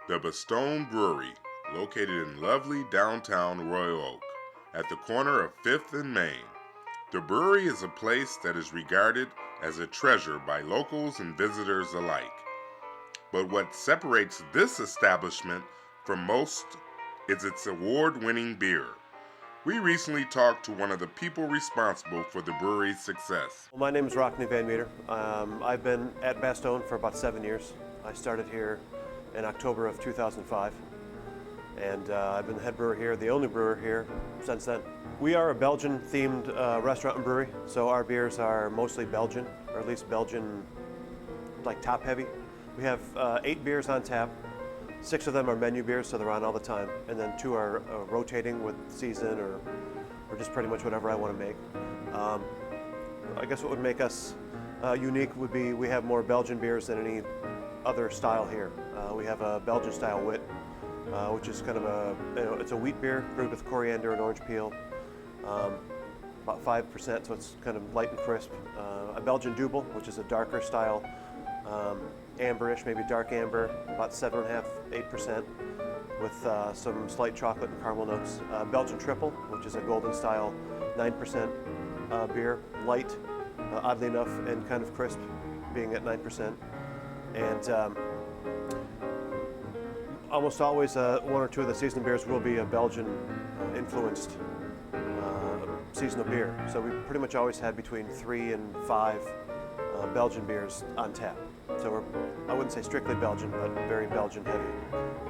The Bastone Brewery, located in lovely downtown Royal Oak, at the corner of 5th and Main. The brewery is a place that is regarded as a treasure by locals and visitors alike. But what separates this establishment from most is its award-winning beer. We recently talked to one of the people responsible for the brewery's success. Well, my name is Rockney Van Meter. I've been at Bastone for about 7 years. I started here in October of 2005, and I've been the head brewer here, the only brewer here since then. We are a Belgian-themed restaurant and brewery, so our beers are mostly Belgian, or at least Belgian, like top-heavy. We have 8 beers on tap. 6 of them are menu beers, so they're on all the time, and then 2 are rotating with season or just pretty much whatever I want to make. I guess what would make us unique would be we have more Belgian beers than any other style here. We have a Belgian style wit, which is kind of it's a wheat beer brewed with coriander and orange peel, about 5%, so it's kind of light and crisp. A Belgian double, which is a darker style, amberish, maybe dark amber, about 7.5%, 8%, with some slight chocolate and caramel notes. Belgian triple, which is a golden style, 9% beer, light, oddly enough, and kind of crisp, being at 9%. And almost always 1 or 2 of the seasonal beers will be a Belgian influenced seasonal beer. So we pretty much always had between 3 and 5 Belgian beers on tap. So I wouldn't say strictly Belgian, but very Belgian heavy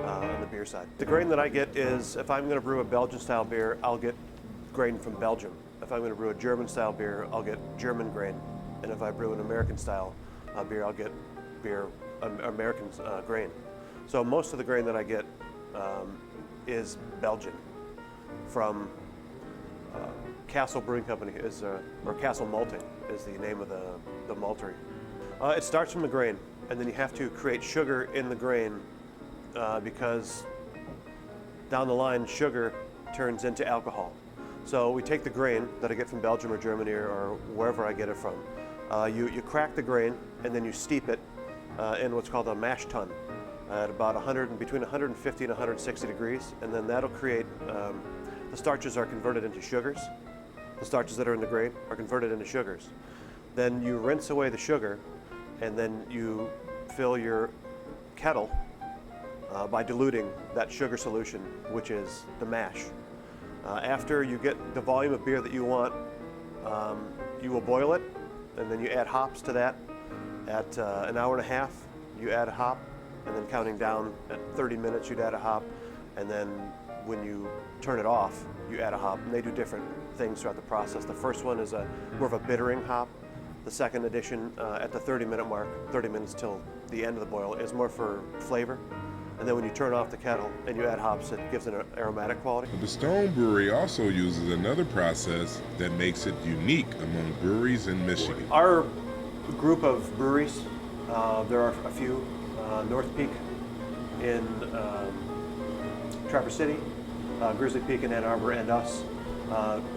on the beer side. The grain that I get is, if I'm going to brew a Belgian style beer, I'll get grain from Belgium. If I'm going to brew a German style beer, I'll get German grain. And if I brew an American style beer, I'll get American grain. So most of the grain that I get is Belgian. From Castle Brewing Company or Castle Malting is the name of the maltery. It starts from the grain, and then you have to create sugar in the grain because down the line sugar turns into alcohol. So we take the grain that I get from Belgium or Germany or wherever I get it from. You crack the grain and then you steep it in what's called a mash tun at about between 150 and 160 degrees, and then that'll create, the starches are converted into sugars. The starches that are in the grain are converted into sugars. Then you rinse away the sugar, and then you fill your kettle by diluting that sugar solution, which is the mash. After you get the volume of beer that you want, you will boil it, and then you add hops to that. At an hour and a half, you add a hop, and then counting down at 30 minutes, you'd add a hop, and then when you turn it off, you add a hop, and they do different things throughout the process. The first one is more of a bittering hop. The second addition at the 30-minute mark, 30 minutes till the end of the boil, is more for flavor. And then when you turn off the kettle and you add hops, it gives it an aromatic quality. The Bastone Brewery also uses another process that makes it unique among breweries in Michigan. Our group of breweries, there are a few. North Peak in Traverse City, Grizzly Peak in Ann Arbor, and us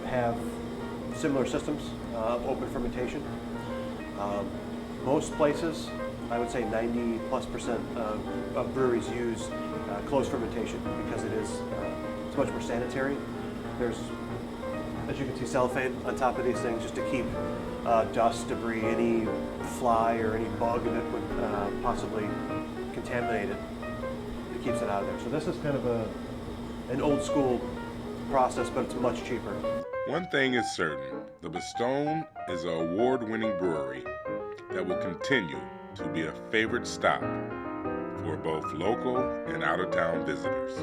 have similar systems of open fermentation. Most places, I would say 90+% of breweries use closed fermentation because it's much more sanitary. There's, as you can see, cellophane on top of these things just to keep dust, debris, any fly or any bug that would possibly contaminate it. It keeps it out of there. So this is kind of an old school process, but it's much cheaper. One thing is certain, the Bastone is an award-winning brewery that will continue to be a favorite stop for both local and out-of-town visitors.